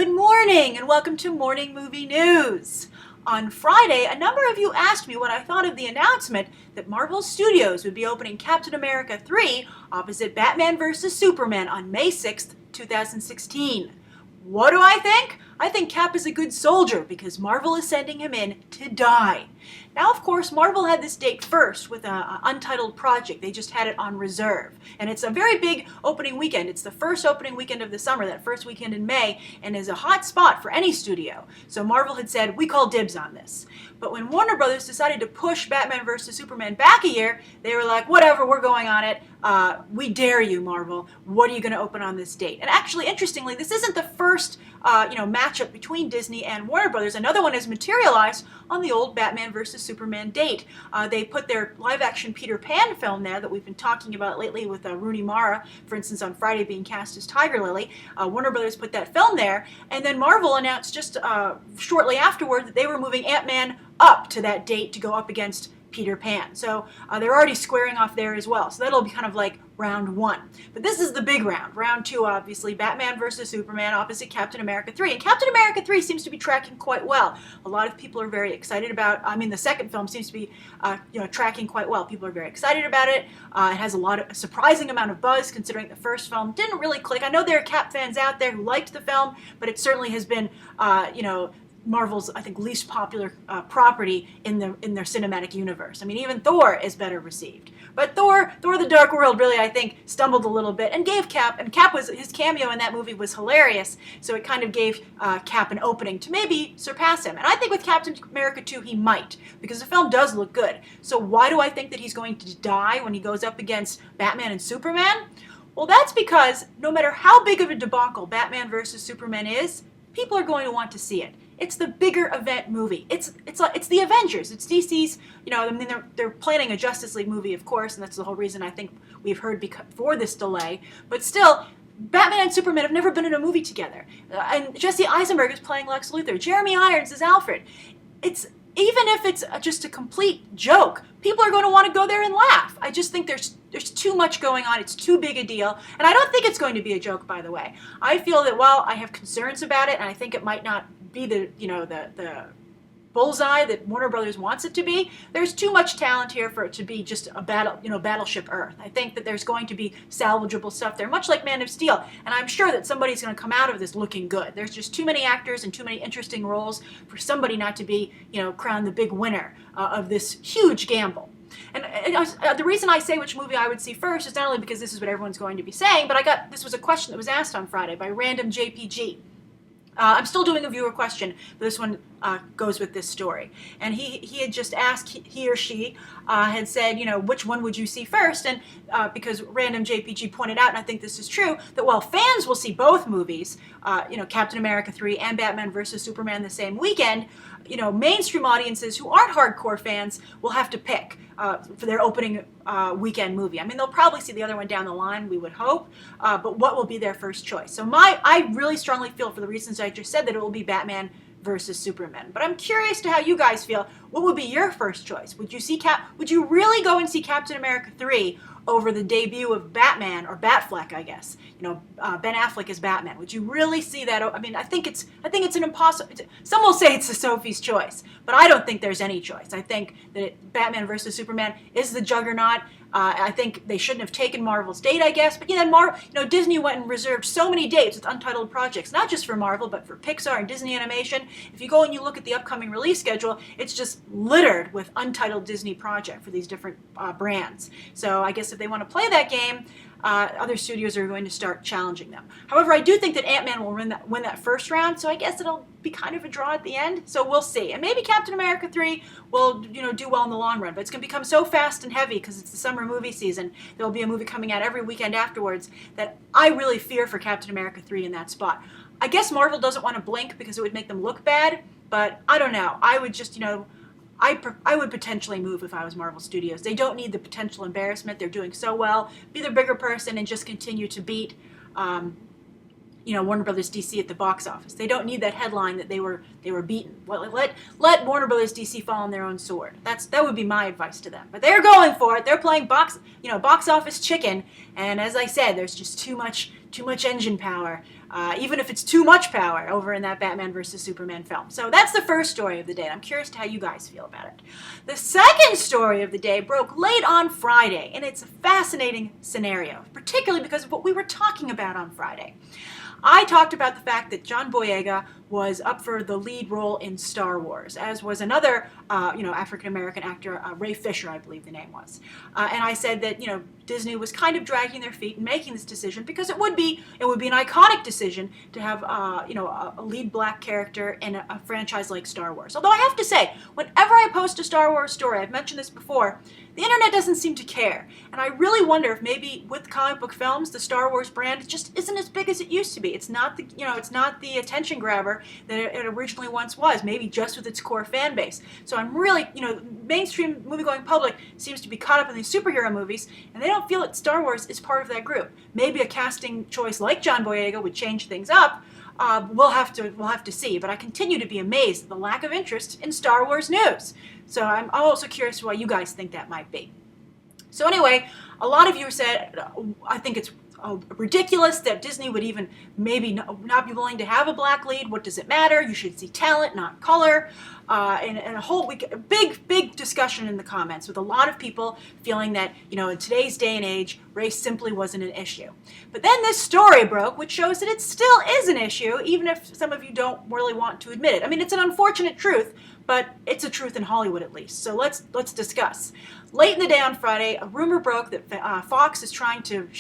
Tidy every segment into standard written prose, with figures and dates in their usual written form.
Good morning and welcome to Morning Movie News. On Friday, a number of you asked me what I thought of the announcement that Marvel Studios would be opening Captain America 3 opposite Batman vs. Superman on May 6th, 2016. What do I think? I think Cap is a good soldier because Marvel is sending him in to die. Now, of course, Marvel had this date first with an untitled project. They just had it on reserve. And it's a very big opening weekend. It's the first opening weekend of the summer, that first weekend in May, and is a hot spot for any studio. So Marvel had said, we call dibs on this. But when Warner Brothers decided to push Batman vs. Superman back a year, they were like, whatever, we're going on it. We dare you, Marvel. What are you going to open on this date? And actually, interestingly, this isn't the first matchup between Disney and Warner Brothers. Another one has materialized on the old Batman vs. Superman date. They put their live-action Peter Pan film there that we've been talking about lately with Rooney Mara, for instance, on Friday being cast as Tiger Lily. Warner Brothers put that film there, and then Marvel announced just shortly afterward that they were moving Ant-Man up to that date to go up against Peter Pan. So they're already squaring off there as well. So that'll be kind of like round one. But this is the big round. Round two, obviously, Batman vs. Superman opposite Captain America 3. And Captain America 3 seems to be tracking quite well. A lot of people are very excited about, the second film seems to be tracking quite well. People are very excited about it. It has a surprising amount of buzz considering the first film didn't really click. I know there are Cap fans out there who liked the film, but it certainly has been, Marvel's, I think, least popular property in their cinematic universe. I mean, even Thor is better received. But Thor the Dark World really, I think, stumbled a little bit and gave Cap, and his cameo in that movie was hilarious, so it kind of gave Cap an opening to maybe surpass him. And I think with Captain America 2, he might, because the film does look good. So why do I think that he's going to die when he goes up against Batman and Superman? Well, that's because no matter how big of a debacle Batman vs. Superman is, people are going to want to see it. It's the bigger event movie. It's the Avengers. It's DC's. They're planning a Justice League movie, of course, and that's the whole reason I think we've heard for this delay. But still, Batman and Superman have never been in a movie together. And Jesse Eisenberg is playing Lex Luthor. Jeremy Irons is Alfred. Even if it's just a complete joke, people are going to want to go there and laugh. I just think there's too much going on. It's too big a deal. And I don't think it's going to be a joke, by the way. I feel that while I have concerns about it, and I think it might not be the bullseye that Warner Brothers wants it to be, there's too much talent here for it to be just a Battleship Earth. I think that there's going to be salvageable stuff there, much like Man of Steel, and I'm sure that somebody's going to come out of this looking good. There's just too many actors and too many interesting roles for somebody not to be, crowned the big winner of this huge gamble. And the reason I say which movie I would see first is not only because this is what everyone's going to be saying, but this was a question that was asked on Friday by Random JPG. I'm still doing a viewer question, but this one goes with this story. And he had just asked, he or she had said, which one would you see first? And because Random JPG pointed out, and I think this is true, that while fans will see both movies, Captain America 3 and Batman vs. Superman the same weekend, mainstream audiences who aren't hardcore fans will have to pick for their opening weekend movie. I mean, they'll probably see the other one down the line, we would hope, but what will be their first choice? So I really strongly feel, for the reasons I just said, that it will be Batman versus Superman. But I'm curious to how you guys feel. What would be your first choice? Would you really go and see Captain America 3 over the debut of Batman, or Batfleck, I guess? Ben Affleck as Batman. Would you really see that? I mean, I think it's an impossible. Some will say it's a Sophie's choice, but I don't think there's any choice. I think that Batman versus Superman is the juggernaut. I think they shouldn't have taken Marvel's date, I guess. But Disney went and reserved so many dates with untitled projects, not just for Marvel, but for Pixar and Disney Animation. If you go and you look at the upcoming release schedule, it's just littered with untitled Disney project for these different brands. So I guess if they want to play that game, other studios are going to start challenging them. However, I do think that Ant-Man will win that first round, so I guess it'll be kind of a draw at the end. So we'll see. And maybe Captain America 3 will do well in the long run, but it's going to become so fast and heavy because it's the summer movie season. There'll be a movie coming out every weekend afterwards that I really fear for Captain America 3 in that spot. I guess Marvel doesn't want to blink because it would make them look bad, but I don't know. I would just, I would potentially move if I was Marvel Studios. They don't need the potential embarrassment. They're doing so well. Be the bigger person and just continue to beat, Warner Brothers DC at the box office. They don't need that headline that they were beaten. Let Warner Brothers DC fall on their own sword. That would be my advice to them. But they're going for it. They're playing box office chicken. And as I said, there's just too much engine power even if it's too much power over in that Batman versus Superman film. So that's the first story of the day, and I'm curious to how you guys feel about it. The second story of the day broke late on Friday, and it's a fascinating scenario, particularly because of what we were talking about on Friday. I talked about the fact that John Boyega was up for the lead role in Star Wars, as was another, African-American actor, Ray Fisher, I believe the name was. And I said that, Disney was kind of dragging their feet in making this decision because it would be an iconic decision to have, a lead black character in a franchise like Star Wars. Although I have to say, whenever I post a Star Wars story, I've mentioned this before, the internet doesn't seem to care. And I really wonder if maybe with comic book films, the Star Wars brand just isn't as big as it used to be. It's not the attention grabber that it originally once was, maybe just with its core fan base. So I'm really, mainstream movie-going public seems to be caught up in these superhero movies, and they don't feel that Star Wars is part of that group. Maybe a casting choice like John Boyega would change things up. We'll have to see, but I continue to be amazed at the lack of interest in Star Wars news. So I'm also curious why you guys think that might be. So anyway, a lot of you said, I think it's ridiculous that Disney would even maybe not be willing to have a black lead. What does it matter? You should see talent, not color. And a whole week, big discussion in the comments with a lot of people feeling that, in today's day and age, race simply wasn't an issue. But then this story broke, which shows that it still is an issue, even if some of you don't really want to admit it. I mean, it's an unfortunate truth, but it's a truth in Hollywood at least. So let's discuss. Late in the day on Friday, a rumor broke that Fox is trying to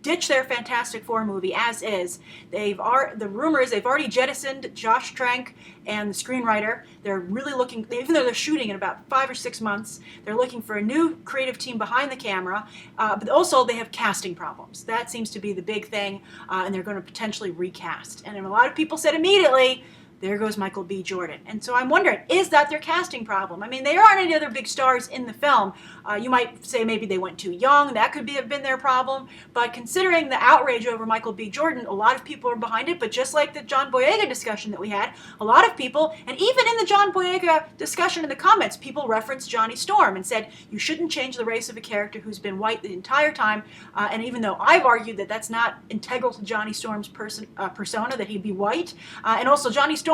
ditch their Fantastic Four movie as is. The rumor is they've already jettisoned Josh Trank and the screenwriter. They're really looking, even though they're shooting in about 5 or 6 months, they're looking for a new creative team behind the camera, but also they have casting problems. That seems to be the big thing, and they're going to potentially recast. And a lot of people said immediately, there goes Michael B. Jordan. And so I'm wondering, is that their casting problem? I mean, there aren't any other big stars in the film. You might say maybe they went too young. That could have been their problem. But considering the outrage over Michael B. Jordan, a lot of people are behind it. But just like the John Boyega discussion that we had, a lot of people, and even in the John Boyega discussion in the comments, people referenced Johnny Storm and said, you shouldn't change the race of a character who's been white the entire time. And even though I've argued that that's not integral to Johnny Storm's persona, that he'd be white, and also Johnny Storm,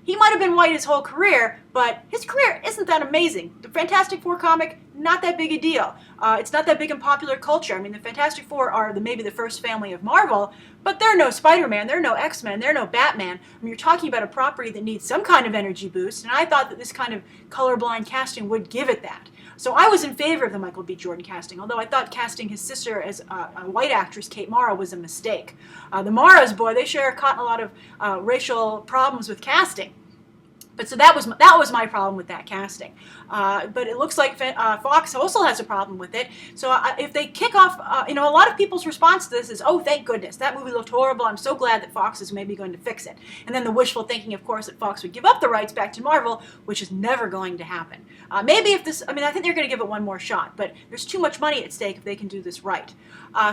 he might have been white his whole career, but his career isn't that amazing. The Fantastic Four comic, not that big a deal. It's not that big in popular culture. I mean, the Fantastic Four are maybe the first family of Marvel, but they're no Spider-Man, they're no X-Men, they're no Batman. I mean, you're talking about a property that needs some kind of energy boost, and I thought that this kind of colorblind casting would give it that. So I was in favor of the Michael B. Jordan casting, although I thought casting his sister as a white actress, Kate Mara, was a mistake. The Mara's, boy, they sure caught a lot of racial problems with casting. But so that was my problem with that casting. But it looks like Fox also has a problem with it. So if they kick off, a lot of people's response to this is, oh, thank goodness, that movie looked horrible. I'm so glad that Fox is maybe going to fix it. And then the wishful thinking, of course, that Fox would give up the rights back to Marvel, which is never going to happen. Maybe if this, I think they're going to give it one more shot, but there's too much money at stake if they can do this right.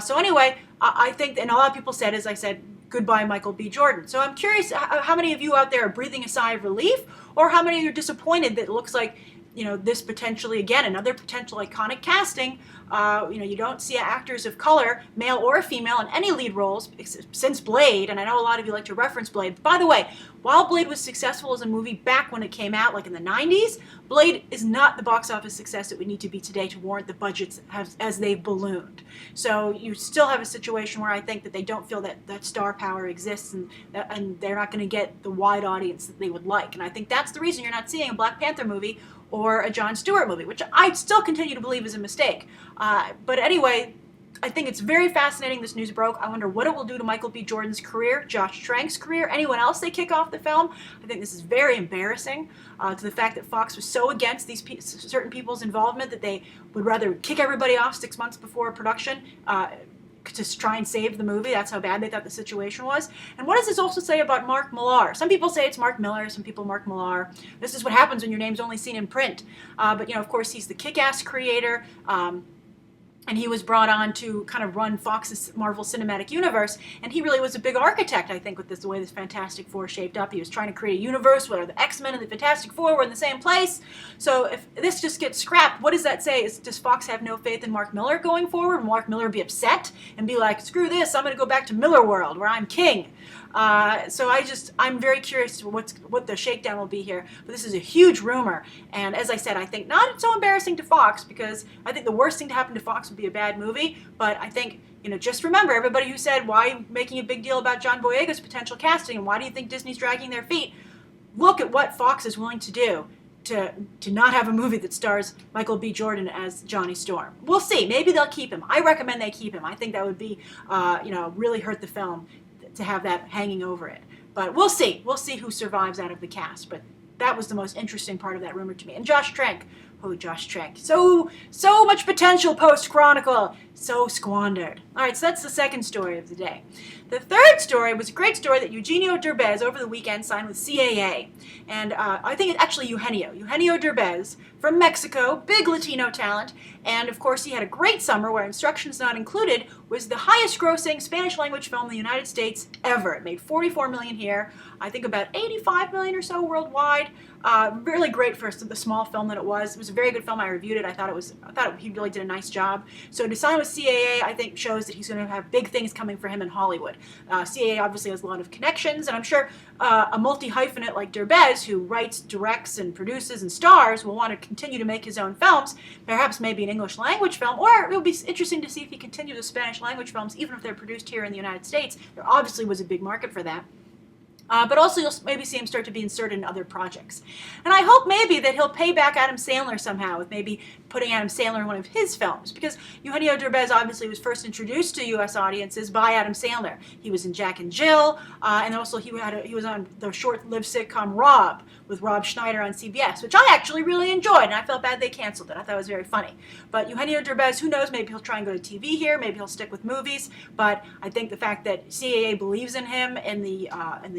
So anyway, I think, and a lot of people said, as I said, goodbye Michael B. Jordan. So I'm curious how many of you out there are breathing a sigh of relief, or how many of you are disappointed that it looks like, this potentially, again, another potential iconic casting. You don't see actors of color, male or female, in any lead roles since Blade, and I know a lot of you like to reference Blade. By the way, while Blade was successful as a movie back when it came out, like in the 90s, Blade is not the box office success that we need to be today to warrant the budgets as they've ballooned. So you still have a situation where I think that they don't feel that star power exists, and they're not going to get the wide audience that they would like. And I think that's the reason you're not seeing a Black Panther movie or a Jon Stewart movie, which I still continue to believe is a mistake. But anyway, I think it's very fascinating this news broke. I wonder what it will do to Michael B. Jordan's career, Josh Trank's career, anyone else they kick off the film. I think this is very embarrassing to the fact that Fox was so against these certain people's involvement that they would rather kick everybody off 6 months before production to try and save the movie. That's how bad they thought the situation was. And what does this also say about Mark Millar? Some people say it's Mark Miller, some people Mark Millar. This is what happens when your name's only seen in print. But of course, he's the Kick-Ass creator. And he was brought on to kind of run Fox's Marvel Cinematic Universe, and he really was a big architect, I think, with the way this Fantastic Four shaped up. He was trying to create a universe where the X-Men and the Fantastic Four were in the same place. So if this just gets scrapped, what does that say? Does Fox have no faith in Mark Miller going forward? Will Mark Miller be upset and be like, screw this, I'm going to go back to Miller World, where I'm king? So I'm very curious to what the shakedown will be here. But this is a huge rumor, and as I said, I think not so embarrassing to Fox, because I think the worst thing to happen to Fox would be a bad movie. But I think, just remember, everybody who said, why are you making a big deal about John Boyega's potential casting, and why do you think Disney's dragging their feet? Look at what Fox is willing to do to not have a movie that stars Michael B. Jordan as Johnny Storm. We'll see. Maybe they'll keep him. I recommend they keep him. I think that would be, really hurt the film to have that hanging over it. But we'll see. We'll see who survives out of the cast. But that was the most interesting part of that rumor to me. And Josh Trank. Oh, Josh Trank. So much potential post-Chronicle. So squandered. All right, so that's the second story of the day. The third story was a great story that Eugenio Derbez over the weekend signed with CAA. And I think it's actually Eugenio Derbez from Mexico, big Latino talent. And of course, he had a great summer where Instructions Not Included was the highest grossing Spanish language film in the United States ever. It made $44 million here. I think about $85 million or so worldwide. Really great for the small film that it was. It was a very good film. I reviewed it. I thought he really did a nice job. So to sign with CAA, I think shows that he's going to have big things coming for him in Hollywood. CAA obviously has a lot of connections, and I'm sure a multi-hyphenate like Derbez, who writes, directs, and produces and stars, will want to continue to make his own films, perhaps maybe an English language film, or it will be interesting to see if he continues with Spanish language films, even if they're produced here in the United States. There obviously was a big market for that. But also you'll maybe see him start to be inserted in other projects. And I hope maybe that he'll pay back Adam Sandler somehow with maybe putting Adam Sandler in one of his films. Because Eugenio Derbez obviously was first introduced to U.S. audiences by Adam Sandler. He was in Jack and Jill, and also he was on the short-lived sitcom Rob with Rob Schneider on CBS, which I actually really enjoyed, and I felt bad they canceled it. I thought it was very funny. But Eugenio Derbez, who knows, maybe he'll try and go to TV here, maybe he'll stick with movies, but I think the fact that CAA believes in him in the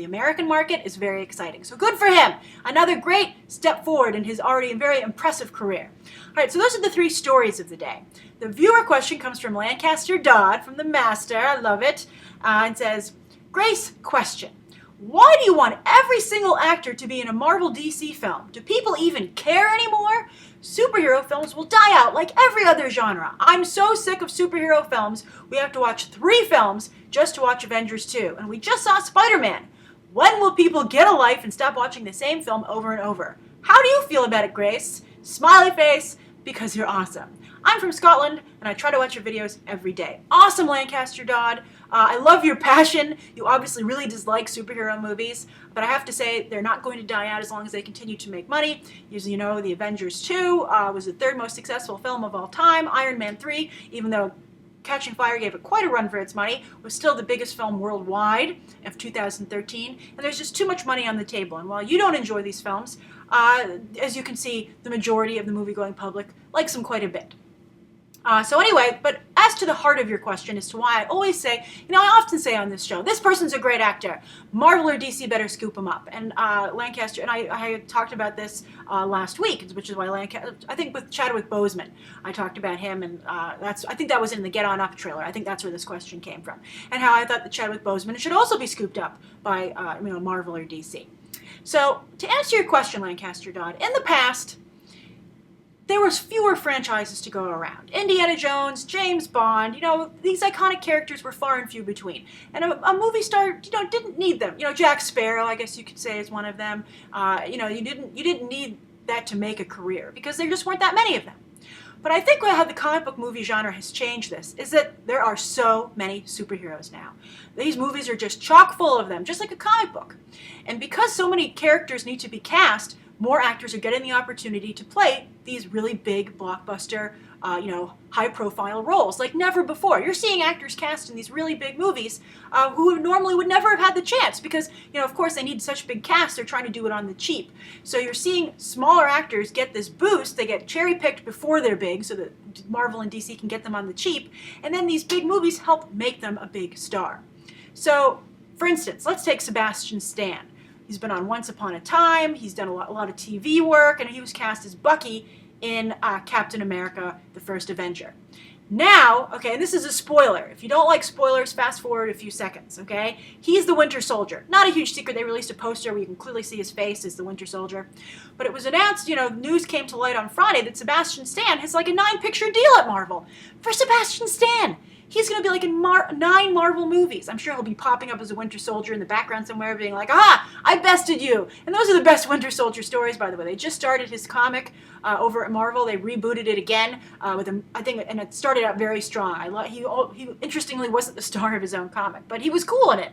American market is very exciting. So good for him. Another great step forward in his already very impressive career. All right, so those are the three stories of the day. The viewer question comes from Lancaster Dodd from The Master. I love it. And says, Grace, question. Why do you want every single actor to be in a Marvel DC film? Do people even care anymore? Superhero films will die out like every other genre. I'm so sick of superhero films. We have to watch 3 films just to watch Avengers 2. And we just saw Spider-Man. When will people get a life and stop watching the same film over and over? How do you feel about it, Grace? Smiley face, because you're awesome. I'm from Scotland, and I try to watch your videos every day. Awesome, Lancaster Dodd. I love your passion. You obviously really dislike superhero movies, but I have to say they're not going to die out as long as they continue to make money. As you know, the Avengers 2 was the 3rd most successful film of all time. Iron Man 3, even though Catching Fire gave it quite a run for its money, was still the biggest film worldwide of 2013, and there's just too much money on the table. And while you don't enjoy these films, as you can see, the majority of the movie-going public likes them quite a bit. So anyway, but as to the heart of your question as to why I always say, I often say on this show, this person's a great actor. Marvel or DC better scoop him up. And Lancaster, and I talked about this last week, which is why Lancaster, I think with Chadwick Boseman, I talked about him, and I think that was in the Get On Up trailer. I think that's where this question came from. And how I thought that Chadwick Boseman should also be scooped up by Marvel or DC. So to answer your question, Lancaster Dodd, in the past, there was fewer franchises to go around. Indiana Jones, James Bond, these iconic characters were far and few between. And a movie star, didn't need them. Jack Sparrow, I guess you could say, is one of them. You didn't need that to make a career because there just weren't that many of them. But I think how the comic book movie genre has changed this is that there are so many superheroes now. These movies are just chock full of them, just like a comic book. And because so many characters need to be cast, more actors are getting the opportunity to play these really big, blockbuster, high-profile roles like never before. You're seeing actors cast in these really big movies who normally would never have had the chance because, of course, they need such big casts. They're trying to do it on the cheap. So you're seeing smaller actors get this boost. They get cherry-picked before they're big so that Marvel and DC can get them on the cheap. And then these big movies help make them a big star. So, for instance, let's take Sebastian Stan. He's been on Once Upon a Time, he's done a lot of TV work, and he was cast as Bucky in Captain America, the First Avenger. Now, okay, and this is a spoiler. If you don't like spoilers, fast forward a few seconds, okay? He's the Winter Soldier. Not a huge secret. They released a poster where you can clearly see his face as the Winter Soldier. But it was announced, news came to light on Friday that Sebastian Stan has like a 9-picture deal at Marvel for Sebastian Stan. He's going to be like in 9 Marvel movies. I'm sure he'll be popping up as a Winter Soldier in the background somewhere being like, I bested you. And those are the best Winter Soldier stories, by the way. They just started his comic over at Marvel. They rebooted it again with him, I think, and it started out very strong. He interestingly wasn't the star of his own comic, but he was cool in it.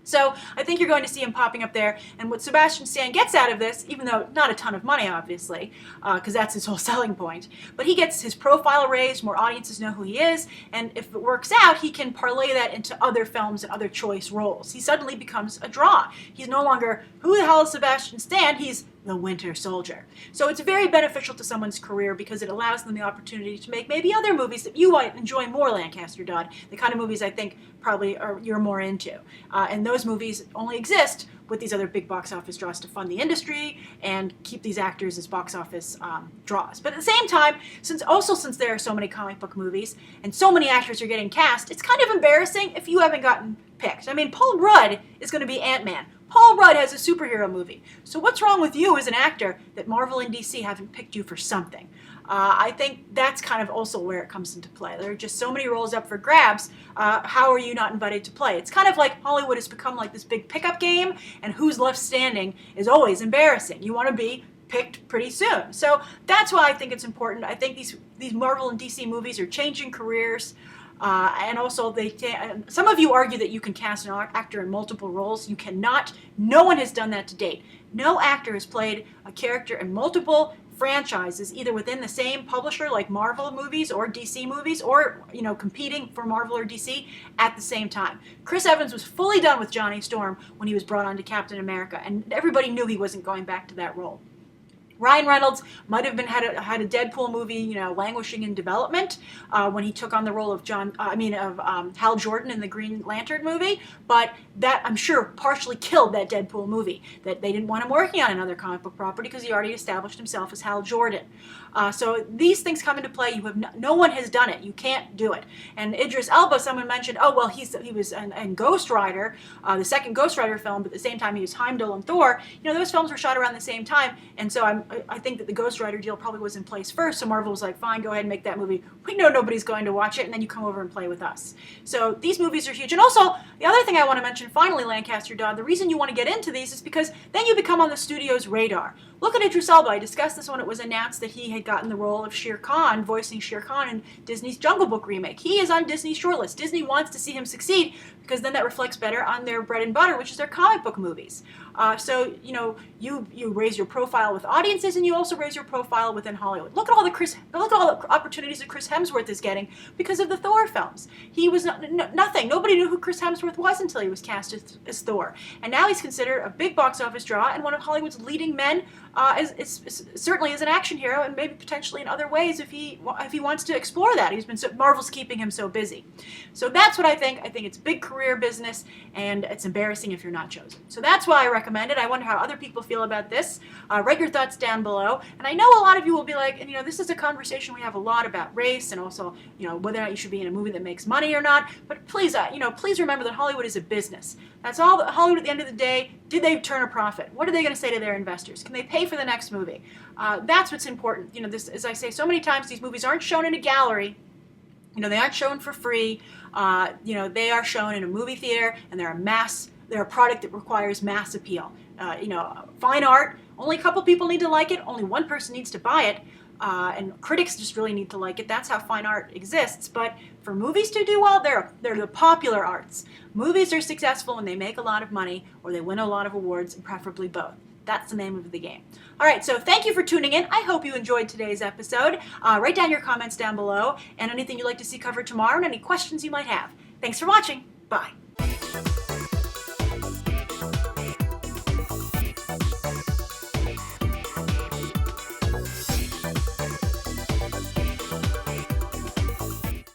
So I think you're going to see him popping up there. And what Sebastian Stan gets out of this, even though not a ton of money, obviously, because that's his whole selling point, but he gets his profile raised, more audiences know who he is, and if it works out, he can parlay that into other films and other choice roles. He suddenly becomes a draw. He's no longer, who the hell is Sebastian Stan? He's the Winter Soldier. So it's very beneficial to someone's career because it allows them the opportunity to make maybe other movies that you might enjoy more, Lancaster Dodd, the kind of movies I think probably you're more into. And those movies only exist with these other big box office draws to fund the industry and keep these actors as box office draws. But at the same time, since there are so many comic book movies and so many actors are getting cast, it's kind of embarrassing if you haven't gotten picked. I mean, Paul Rudd is going to be Ant-Man. Paul Rudd has a superhero movie. So what's wrong with you as an actor that Marvel and DC haven't picked you for something? I think that's kind of also where it comes into play. There are just so many roles up for grabs. How are you not invited to play? It's kind of like Hollywood has become like this big pickup game, and who's left standing is always embarrassing. You want to be picked pretty soon. So that's why I think it's important. I think these Marvel and DC movies are changing careers. And also, some of you argue that you can cast an actor in multiple roles. You cannot. No one has done that to date. No actor has played a character in multiple franchises, either within the same publisher, like Marvel movies or DC movies, or competing for Marvel or DC at the same time. Chris Evans was fully done with Johnny Storm when he was brought on to Captain America, and everybody knew he wasn't going back to that role. Ryan Reynolds might have had a Deadpool movie, languishing in development when he took on the role of Hal Jordan in the Green Lantern movie, but that, I'm sure, partially killed that Deadpool movie. That they didn't want him working on another comic book property because he already established himself as Hal Jordan. So these things come into play. No one has done it. You can't do it. And Idris Elba, someone mentioned, he was in Ghost Rider, the second Ghost Rider film, but at the same time he was Heimdall and Thor. Those films were shot around the same time, and so I think that the Ghost Rider deal probably was in place first, so Marvel was like, fine, go ahead and make that movie. We know nobody's going to watch it, and then you come over and play with us. So these movies are huge. And also, the other thing I want to mention, finally, Lancaster Dodd, the reason you want to get into these is because then you become on the studio's radar. Look at Idris Elba. I discussed this when it was announced that he had gotten the role of Shere Khan, voicing Shere Khan in Disney's Jungle Book remake. He is on Disney's shortlist. Disney wants to see him succeed because then that reflects better on their bread and butter, which is their comic book movies. So you raise your profile with audiences, and you also raise your profile within Hollywood. Look at all the opportunities that Chris Hemsworth is getting because of the Thor films. He was nothing. Nobody knew who Chris Hemsworth was until he was cast as Thor, and now he's considered a big box office draw and one of Hollywood's leading men. Certainly as an action hero, and maybe potentially in other ways if he wants to explore that. Marvel's keeping him so busy. So that's what I think. I think it's big career business, and it's embarrassing if you're not chosen. So that's why I recommend it. I wonder how other people feel about this. Write your thoughts down below. And I know a lot of you will be like, this is a conversation we have a lot about race, and also, whether or not you should be in a movie that makes money or not. But please, please remember that Hollywood is a business. That's all. Hollywood, at the end of the day, did they turn a profit? What are they going to say to their investors? Can they pay for the next movie? That's what's important. This, as I say so many times, these movies aren't shown in a gallery. They aren't shown for free. They are shown in a movie theater, and they're a product that requires mass appeal. Fine art, only a couple people need to like it, only one person needs to buy it, and critics just really need to like it. That's how fine art exists. But for movies to do well, they're the popular arts. Movies are successful when they make a lot of money, or they win a lot of awards, and preferably both. That's the name of the game. All right, so thank you for tuning in. I hope you enjoyed today's episode. Write down your comments down below, and anything you'd like to see covered tomorrow, and any questions you might have. Thanks for watching. Bye.